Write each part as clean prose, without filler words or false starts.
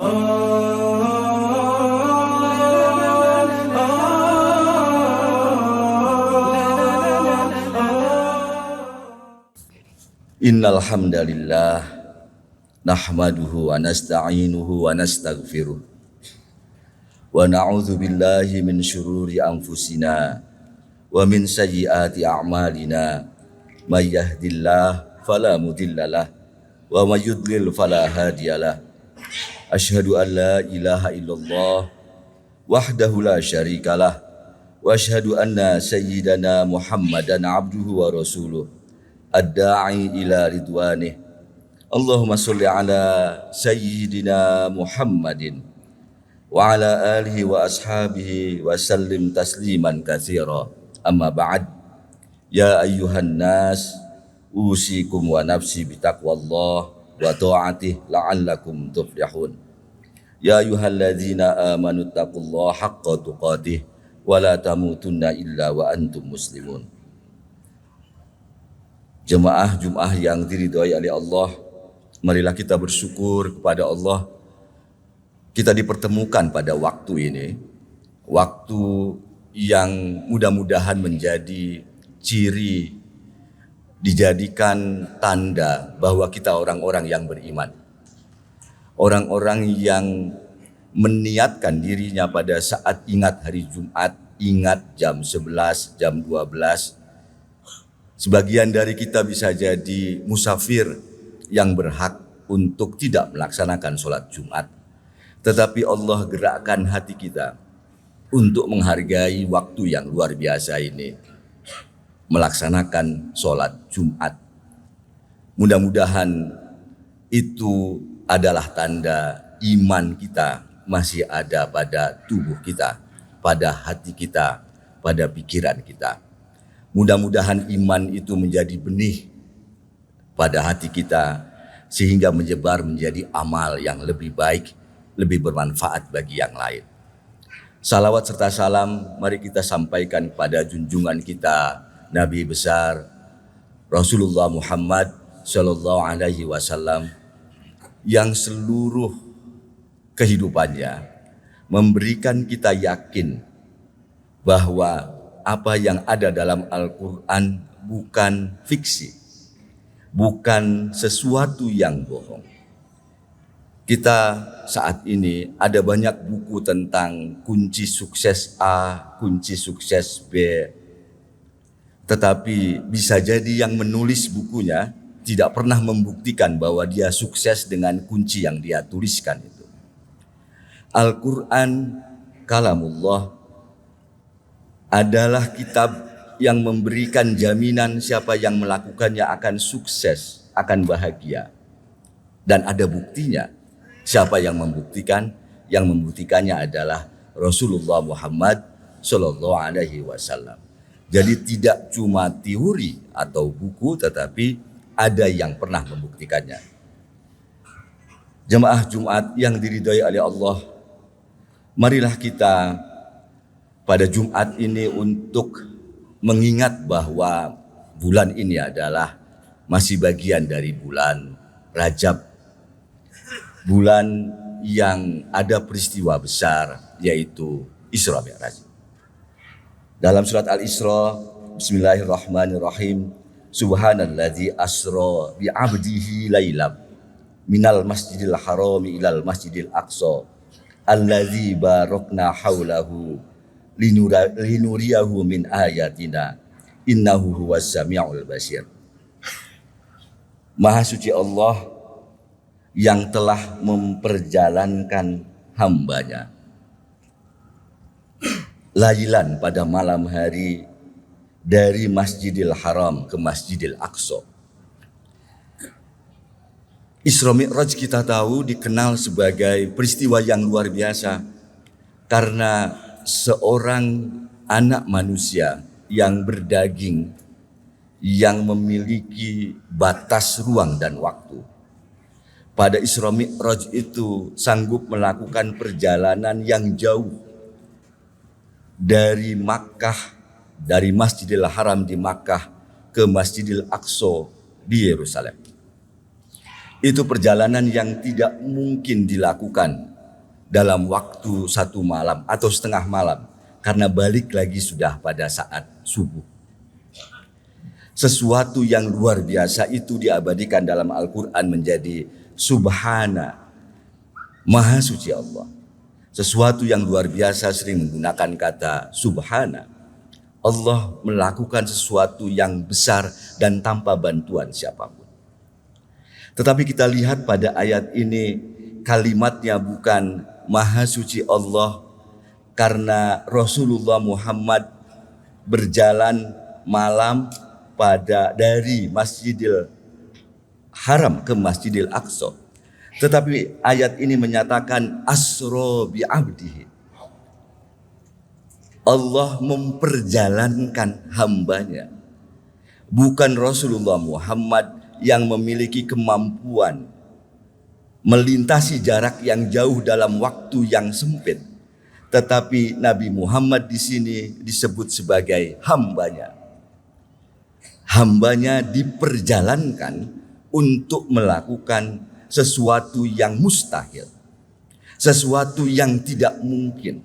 Innal hamdalillah nahmaduhu wa nasta'inuhu wa nastaghfiruh wa na'udzu billahi min syururi anfusina wa min sayyiati a'malina may yahdihillahu fala mudhillalah wa may yudlil fala hadiyalah. Asyhadu an la ilaha illallah wahdahu la syarikalah wa asyhadu anna sayyidana Muhammadan abduhu wa rasuluh ad-da'i ila ridwanih. Allahumma sholli ala sayyidina Muhammadin wa ala alihi wa ashabihi wa sallim tasliman katsira. Amma ba'd. Ya ayyuhan nas, usikum wa nafsi bitaqwallah wa ta'atih la'allakum tuflihun. Ya ayyuhalladzina amanu taqullaha haqqa tuqatih wa la tamutunna illa wa antum muslimun. Jemaah Jumat yang diridhai oleh Allah, marilah kita bersyukur kepada Allah. Kita dipertemukan pada waktu ini, waktu yang mudah-mudahan menjadi ciri, dijadikan tanda bahwa kita orang-orang yang beriman. Orang-orang yang meniatkan dirinya pada saat ingat hari Jumat, ingat jam 11, jam 12. Sebagian dari kita bisa jadi musafir yang berhak untuk tidak melaksanakan sholat Jumat. Tetapi Allah gerakkan hati kita untuk menghargai waktu yang luar biasa ini, melaksanakan sholat Jumat. Mudah-mudahan itu adalah tanda iman kita masih ada pada tubuh kita, pada hati kita, pada pikiran kita. Mudah-mudahan iman itu menjadi benih pada hati kita sehingga menyebar menjadi amal yang lebih baik, lebih bermanfaat bagi yang lain. Salawat serta salam mari kita sampaikan kepada junjungan kita Nabi besar Rasulullah Muhammad sallallahu alaihi wasallam yang seluruh kehidupannya memberikan kita yakin bahwa apa yang ada dalam Al-Quran bukan fiksi, bukan sesuatu yang bohong. Kita saat ini ada banyak buku tentang kunci sukses A, kunci sukses B. Tetapi bisa jadi yang menulis bukunya tidak pernah membuktikan bahwa dia sukses dengan kunci yang dia tuliskan itu. Al-Quran, kalamullah, adalah kitab yang memberikan jaminan siapa yang melakukannya akan sukses, akan bahagia. Dan ada buktinya. Siapa yang membuktikan? Yang membuktikannya adalah Rasulullah Muhammad sallallahu alaihi wasallam. Jadi tidak cuma teori atau buku, tetapi ada yang pernah membuktikannya. Jemaah Jumat yang diridhai oleh Allah, marilah kita pada Jumat ini untuk mengingat bahwa bulan ini adalah masih bagian dari bulan Rajab. Bulan yang ada peristiwa besar yaitu Isra Mi'raj. Dalam surat Al-Isra, Bismillahirrahmanirrahim. Subhanalladzi asra bi'abdihi lailam minal masjidil harami ilal masjidil aqsa alladzi barakna haulahu linuriyahu min ayatina innahu huwas samiul basir. Maha suci Allah yang telah memperjalankan hambanya lailan pada malam hari dari Masjidil Haram ke Masjidil Aqsa. Isra Mi'raj kita tahu dikenal sebagai peristiwa yang luar biasa karena seorang anak manusia yang berdaging, yang memiliki batas ruang dan waktu. Pada Isra Mi'raj itu sanggup melakukan perjalanan yang jauh dari Makkah, dari Masjidil Haram di Makkah ke Masjidil Aqsa di Yerusalem. Itu perjalanan yang tidak mungkin dilakukan dalam waktu satu malam atau setengah malam, karena balik lagi sudah pada saat subuh. Sesuatu yang luar biasa itu diabadikan dalam Al-Quran menjadi subhana, maha suci Allah. Sesuatu yang luar biasa sering menggunakan kata subhana. Allah melakukan sesuatu yang besar dan tanpa bantuan siapapun. Tetapi kita lihat pada ayat ini kalimatnya bukan maha suci Allah karena Rasulullah Muhammad berjalan malam dari Masjidil Haram ke Masjidil Aqsa. Tetapi ayat ini menyatakan asra bi abdihi. Allah memperjalankan hambanya. Bukan Rasulullah Muhammad yang memiliki kemampuan melintasi jarak yang jauh dalam waktu yang sempit. Tetapi Nabi Muhammad di sini disebut sebagai hambanya. Hambanya diperjalankan untuk melakukan sesuatu yang mustahil, sesuatu yang tidak mungkin.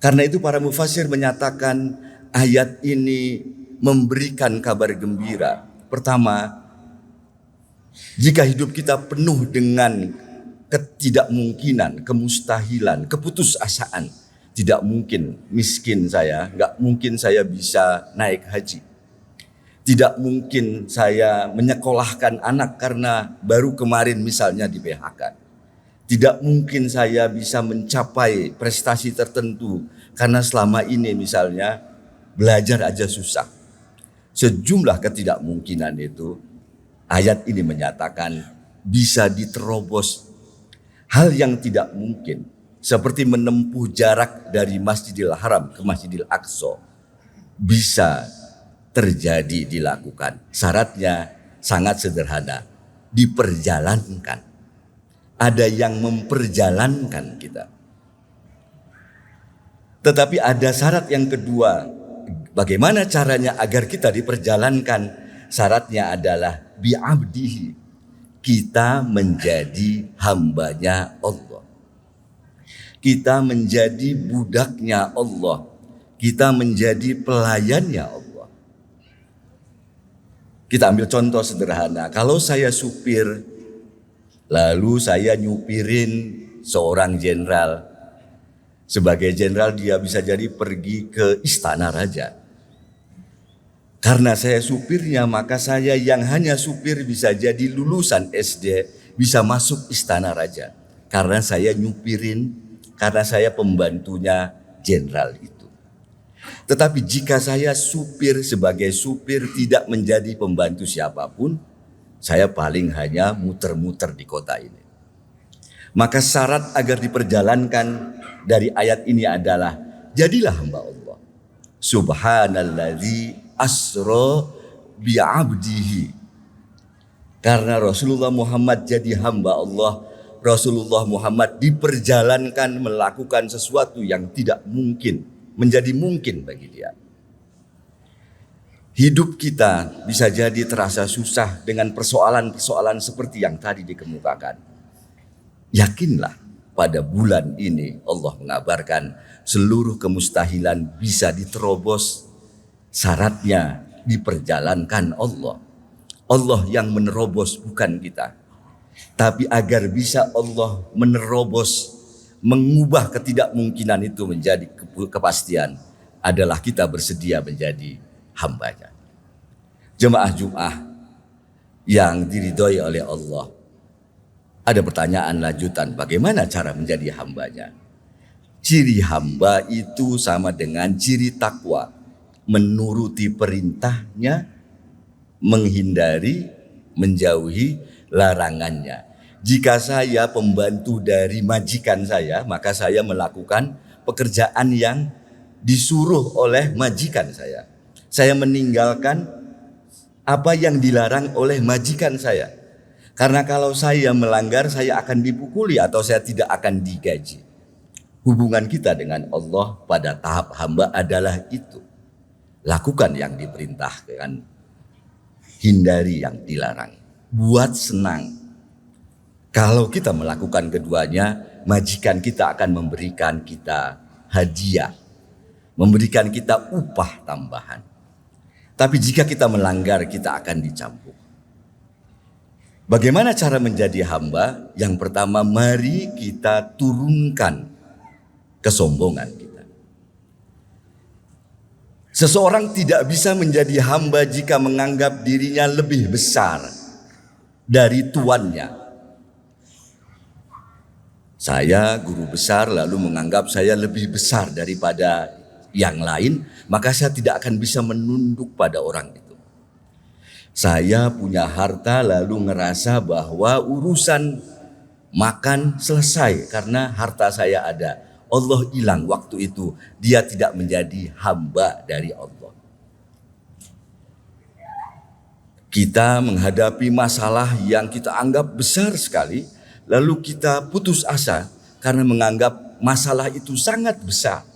Karena itu para mufassir menyatakan ayat ini memberikan kabar gembira. Pertama, jika hidup kita penuh dengan ketidakmungkinan, kemustahilan, keputusasaan, tidak mungkin miskin saya, nggak mungkin saya bisa naik haji. Tidak mungkin saya menyekolahkan anak karena baru kemarin misalnya di PHK. Tidak mungkin saya bisa mencapai prestasi tertentu karena selama ini misalnya belajar aja susah. Sejumlah ketidakmungkinan itu ayat ini menyatakan bisa diterobos. Hal yang tidak mungkin seperti menempuh jarak dari Masjidil Haram ke Masjidil Aqsa bisa terjadi, dilakukan. Syaratnya sangat sederhana, diperjalankan. Ada yang memperjalankan kita. Tetapi ada syarat yang kedua. Bagaimana caranya agar kita diperjalankan? Syaratnya adalah bi'abdihi. Kita menjadi hambanya Allah. Kita menjadi budaknya Allah. Kita menjadi pelayannya Allah. Kita ambil contoh sederhana. Kalau saya supir, lalu saya nyupirin seorang jenderal. Sebagai jenderal dia bisa jadi pergi ke Istana Raja. Karena saya supirnya, maka saya yang hanya supir bisa jadi lulusan SD, bisa masuk Istana Raja. Karena saya nyupirin, karena saya pembantunya jenderal itu. Tetapi jika saya supir sebagai supir tidak menjadi pembantu siapapun, saya paling hanya muter-muter di kota ini. Maka syarat agar diperjalankan dari ayat ini adalah jadilah hamba Allah. Subhanalladzi asra bi'abdihi. Karena Rasulullah Muhammad jadi hamba Allah, Rasulullah Muhammad diperjalankan melakukan sesuatu yang tidak mungkin menjadi mungkin bagi dia. Hidup kita bisa jadi terasa susah dengan persoalan-persoalan seperti yang tadi dikemukakan. Yakinlah pada bulan ini Allah mengabarkan seluruh kemustahilan bisa diterobos. Syaratnya diperjalankan Allah. Allah yang menerobos bukan kita. Tapi agar bisa Allah menerobos, mengubah ketidakmungkinan itu menjadi kepastian, adalah kita bersedia menjadi hambanya. Jemaah Jum'ah yang diridhoi oleh Allah. Ada pertanyaan lanjutan, bagaimana cara menjadi hambanya? Ciri hamba itu sama dengan ciri takwa. Menuruti perintahnya, menghindari, menjauhi larangannya. Jika saya pembantu dari majikan saya, maka saya melakukan pekerjaan yang disuruh oleh majikan saya. Saya meninggalkan apa yang dilarang oleh majikan saya. Karena kalau saya melanggar, saya akan dipukuli atau saya tidak akan digaji. Hubungan kita dengan Allah pada tahap hamba adalah itu. Lakukan yang diperintahkan, hindari yang dilarang. Buat senang. Kalau kita melakukan keduanya, majikan kita akan memberikan kita hadiah, memberikan kita upah tambahan. Tapi jika kita melanggar, kita akan dicambuk. Bagaimana cara menjadi hamba? Yang pertama, mari kita turunkan kesombongan kita. Seseorang tidak bisa menjadi hamba jika menganggap dirinya lebih besar dari tuannya. Saya guru besar lalu menganggap saya lebih besar daripada yang lain, maka saya tidak akan bisa menunduk pada orang itu. Saya punya harta lalu ngerasa bahwa urusan makan selesai karena harta saya ada. Allah hilang waktu itu, dia tidak menjadi hamba dari Allah. Kita menghadapi masalah yang kita anggap besar sekali, lalu kita putus asa karena menganggap masalah itu sangat besar.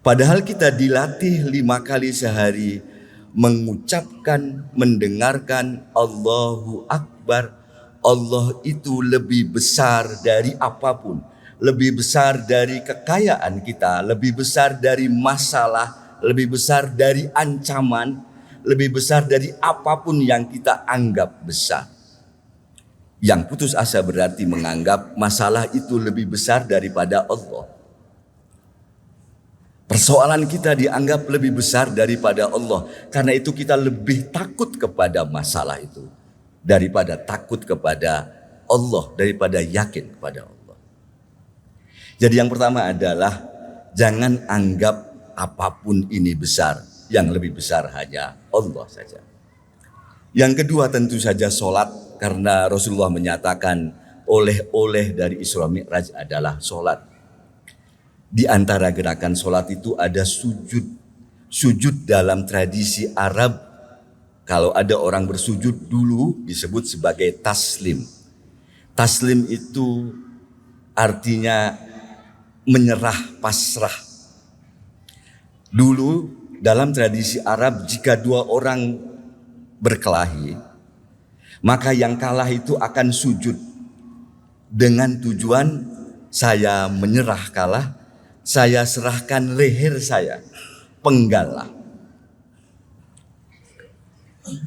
Padahal kita dilatih 5 kali sehari mengucapkan, mendengarkan Allahu Akbar. Allah itu lebih besar dari apapun, lebih besar dari kekayaan kita, lebih besar dari masalah, lebih besar dari ancaman, lebih besar dari apapun yang kita anggap besar. Yang putus asa berarti menganggap masalah itu lebih besar daripada Allah. Persoalan kita dianggap lebih besar daripada Allah. Karena itu kita lebih takut kepada masalah itu daripada takut kepada Allah, daripada yakin kepada Allah. Jadi yang pertama adalah jangan anggap apapun ini besar. Yang lebih besar hanya Allah saja. Yang kedua tentu saja sholat, karena Rasulullah menyatakan oleh-oleh dari Isra Mi'raj adalah sholat. Di antara gerakan sholat itu ada sujud. Sujud dalam tradisi Arab, kalau ada orang bersujud dulu disebut sebagai taslim. Taslim itu artinya menyerah, pasrah. Dulu dalam tradisi Arab, jika 2 orang berkelahi, maka yang kalah itu akan sujud dengan tujuan saya menyerah kalah, saya serahkan leher saya, penggallah.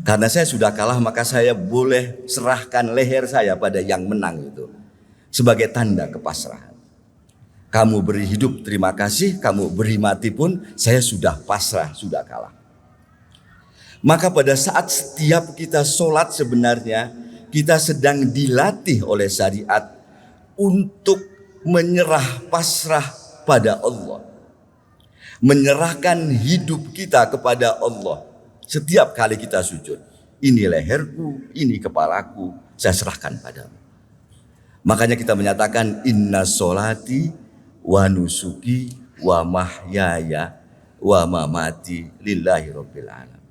Karena saya sudah kalah, maka saya boleh serahkan leher saya pada yang menang itu sebagai tanda kepasrahan. Kamu beri hidup terima kasih, kamu beri mati pun saya sudah pasrah, sudah kalah. Maka pada saat setiap kita sholat sebenarnya kita sedang dilatih oleh syariat untuk menyerah pasrah pada Allah. Menyerahkan hidup kita kepada Allah. Setiap kali kita sujud, ini leherku, ini kepalaku, saya serahkan padamu. Makanya kita menyatakan inna sholati wa nusuki wa mahyaya wa mamati lillahi rabbil alamin.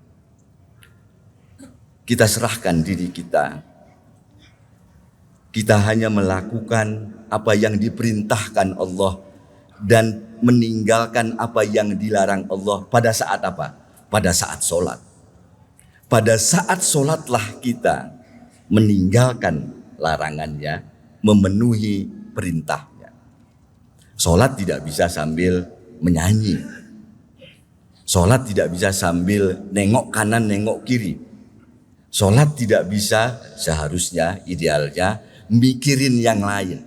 Kita serahkan diri kita. Kita hanya melakukan apa yang diperintahkan Allah dan meninggalkan apa yang dilarang Allah. Pada saat apa? Pada saat sholat. Pada saat sholatlah kita meninggalkan larangannya, memenuhi perintahnya. Sholat tidak bisa sambil menyanyi. Sholat tidak bisa sambil nengok kanan, nengok kiri. Sholat tidak bisa, seharusnya idealnya mikirin yang lain.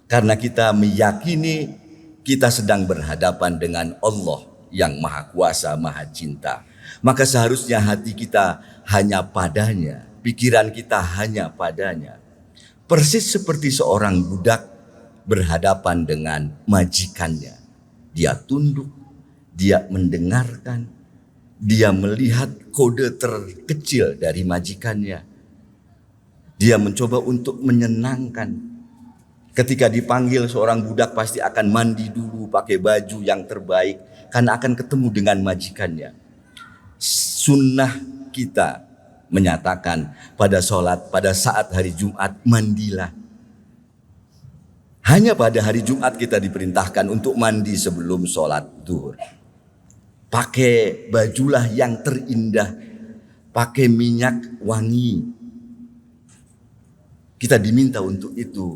Karena kita meyakini kita sedang berhadapan dengan Allah yang Maha Kuasa, Maha Cinta. Maka seharusnya hati kita hanya padanya, pikiran kita hanya padanya. Persis seperti seorang budak berhadapan dengan majikannya. Dia tunduk, dia mendengarkan, dia melihat kode terkecil dari majikannya. Dia mencoba untuk menyenangkan. Ketika dipanggil seorang budak pasti akan mandi dulu, pakai baju yang terbaik, karena akan ketemu dengan majikannya. Sunnah kita menyatakan pada sholat, pada saat hari Jumat, mandilah. Hanya pada hari Jumat kita diperintahkan untuk mandi sebelum sholat zuhur. Pakai bajulah yang terindah, pakai minyak wangi. Kita diminta untuk itu.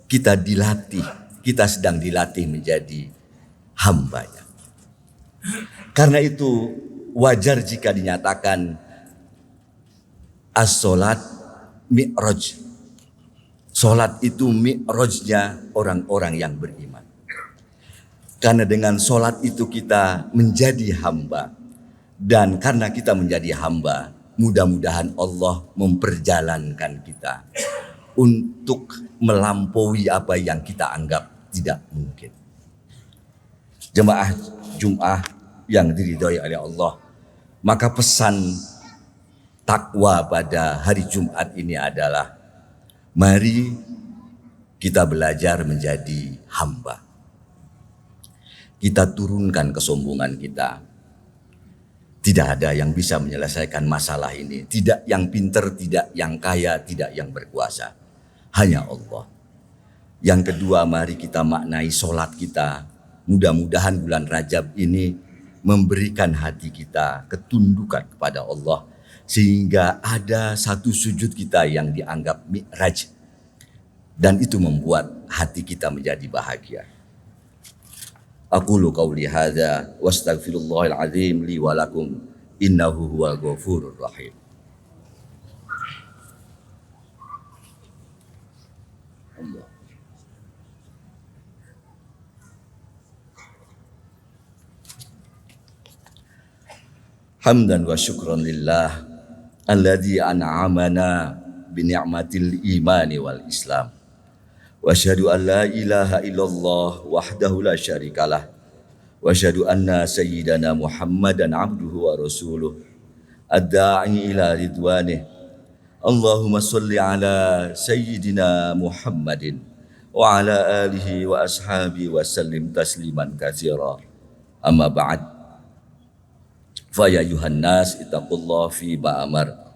Kita dilatih, kita sedang dilatih menjadi hambanya. Karena itu wajar jika dinyatakan as-sholat mi'raj. Sholat itu mi'rajnya orang-orang yang beriman. Karena dengan sholat itu kita menjadi hamba. Dan karena kita menjadi hamba, mudah-mudahan Allah memperjalankan kita untuk melampaui apa yang kita anggap tidak mungkin. Jemaah Jum'ah yang diridhai oleh Allah, maka pesan takwa pada hari Jumat ini adalah mari kita belajar menjadi hamba. Kita turunkan kesombongan kita. Tidak ada yang bisa menyelesaikan masalah ini. Tidak yang pinter, tidak yang kaya, tidak yang berkuasa. Hanya Allah. Yang kedua, mari kita maknai sholat kita. Mudah-mudahan bulan Rajab ini memberikan hati kita ketundukan kepada Allah. Sehingga ada satu sujud kita yang dianggap mi'raj. Dan itu membuat hati kita menjadi bahagia. Aqulu qawli hadza wa astaghfirullahal azim li wa lakum innahu huwal ghafurur rahim. Allah. Hamdan wa syukran lillah alladzi an'amana bi ni'matil imani wal islam. Wa asyhadu an la ilaha illallah wahdahu la syarikalah wa asyhadu anna sayyidana Muhammadan abduhu wa rasuluh ad-da'i ila ridwanih. Allahumma sholli ala sayyidina Muhammadin wa ala alihi wa ashabi wa sallim tasliman katsira. Amma ba'd. Fa ya ayuhan nas ittaqullah fi ba'amar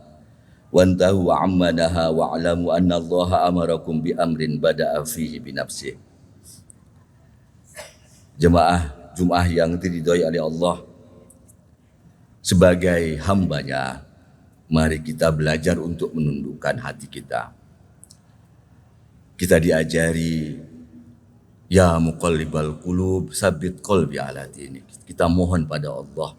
wantahu amma naha wa'lamu anna Allah amarakum bi amrin bada'a fihi bi nafsihi. Jemaah Jum'ah yang diridhai oleh Allah, sebagai hambanya, mari kita belajar untuk menundukkan hati kita. Kita diajari, ya muqallibal qulub sabbit qalbi ala dinik. Kita mohon pada Allah,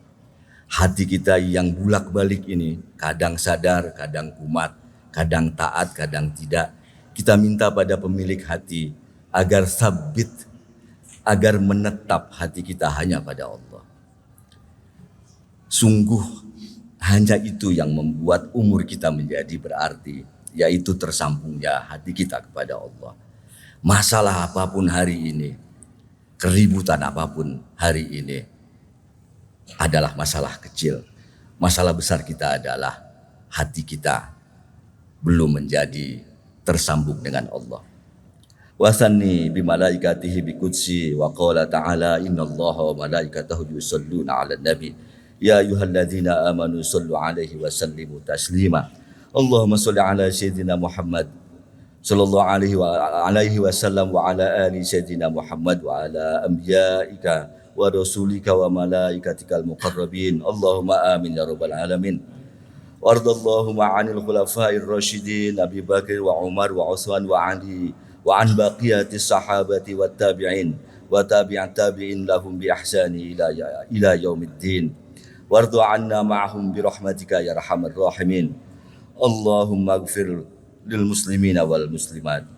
hati kita yang bulak-balik ini, kadang sadar, kadang kumat, kadang taat, kadang tidak. Kita minta pada pemilik hati agar sabit, agar menetap hati kita hanya pada Allah. Sungguh hanya itu yang membuat umur kita menjadi berarti, yaitu tersambungnya hati kita kepada Allah. Masalah apapun hari ini, keributan apapun hari ini, adalah masalah kecil. Masalah besar kita adalah hati kita belum menjadi tersambung dengan Allah. Wasanni bi malaikatihi bi qudsi wa qala ta'ala innallaha wa malaikatahu yusholluna 'alan nabi ya ayyuhalladzina amanu shollu 'alaihi wa sallimu taslima. Allahumma sholli 'ala sayyidina Muhammad sallallahu alaihi wasallam wa ala ali sayyidina Muhammad wa ala anbiya'ika wa rasulika wa malaikatikal muqarrabin. Allahumma amin ya rabbal alamin. Wardallahumma 'anil khulafa'ir rasyidin Abi Bakar wa Umar wa Utsman wa Ali wa an baqiyatis sahabati wat tabi'in wa tabi'at tabi'in lahum bi ihsani ila yaumiddin. Wardu 'anna ma'hum bi rahmatika ya arhamar rahimin. Allahumma ighfir lil muslimina wal muslimat,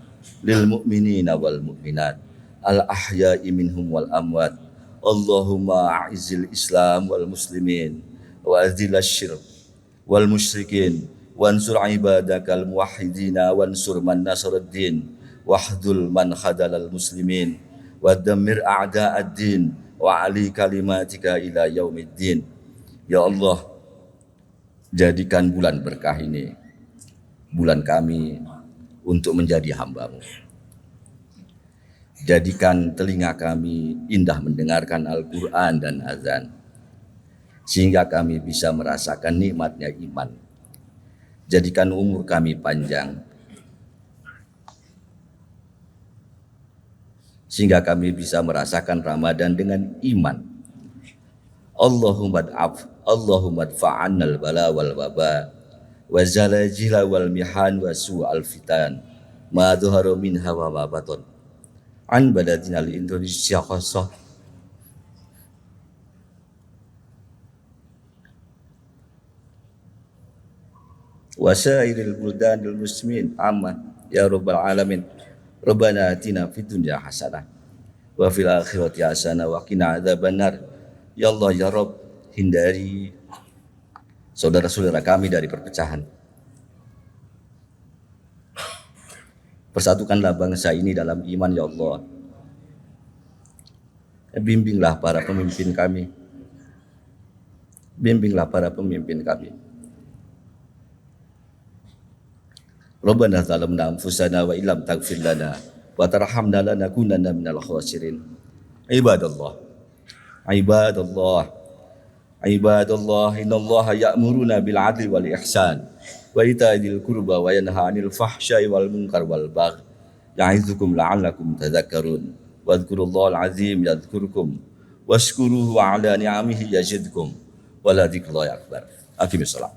lil mu'minina wal mu'minat, al ahya'i minhum wal amwat. Allahumma a'izil Islam wal muslimin wa azil asyirk wal musyrikin wansur ibadakal muwahhidina wansur man nasaraddin wahdul man khadalal muslimin wa dammir a'da'ad-din wa ali kalimatika ila yaumiddin. Ya Allah, jadikan bulan berkah ini bulan kami untuk menjadi hamba-Mu. Jadikan telinga kami indah mendengarkan Al-Quran dan azan, sehingga kami bisa merasakan nikmatnya iman. Jadikan umur kami panjang, sehingga kami bisa merasakan Ramadan dengan iman. Allahumma ad'af, Allahumma adfa'annal bala wal waba, wa zalajila wal mihan wa su'al fitan ma dhuharu minha wa ma baton an baladina li Indonesia khassah wa sairil buldanil muslimin amma ya rabbal alamin. Rabbana atina fid dunya hasanah wa fil akhirati hasanah wa qina adzabannar. Ya Allah ya Rabb, hindari saudara-saudara kami dari perpecahan. Persatukanlah bangsa ini dalam iman ya Allah. Bimbinglah para pemimpin kami. Bimbinglah para pemimpin kami. Rabbana zalamna anfusana wa illam taghfir lana wa tarhamna lanakunanna minal khasirin. Ibadallah. Ibadallah. Ibadallah, innallaha ya'muruna bil 'adli wal ihsan wa ita'i dzil qurba wa yanha 'anil fahsya'i wal munkar wal baghi. Ya'izukum la'allakum tadhakkarun. Wadhkurullahal 'azim yadhkurkum washkuruhu 'ala ni'amihi yazidkum wa la dzikrullahi akbar. Aqimissalam.